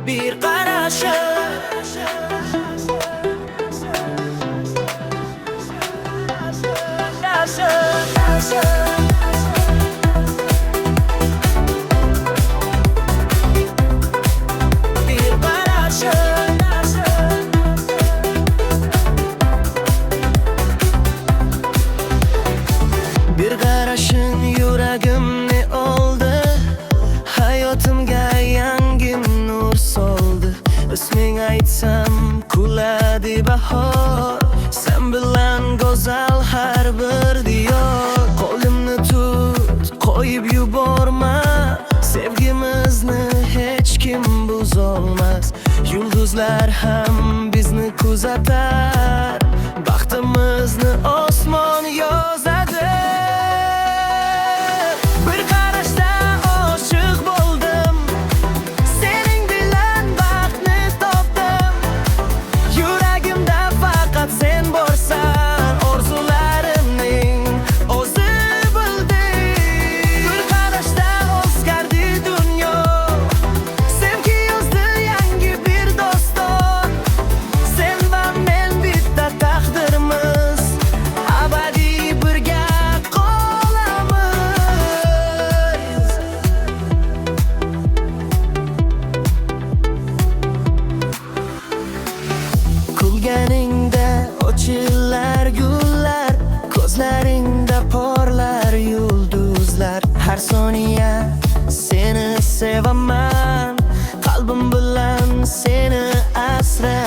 bir qarashim. Bir qarashing yuragimni oldi, hayotimga yangi nur soldi. Isming aytsam kuladi bahor, sen bilan go'zal har bir diyor. Qo'limni tut, qo'yib yuborma, sevgimizni hech kim buzolmas. Yulduzlar ham bizni kuzatar, baxtimizni osmon yozadi. Bir qarashda oshiq bo'ldim, sening bilan baxtni topdim. Yuragimda faqat sen borsan, orzularimning o'zi bilding. Bir qarashda o'zgardi dunyo, sevgi yozdi yangi bir doston. Sen va men bitta taqdirimiz, abadiy birga qolamiz. Kulganingda ochilar gullar, ko'zlaringda porlar yulduzlar. Har soniya seni sevaman, qalbim bilan seni asraman.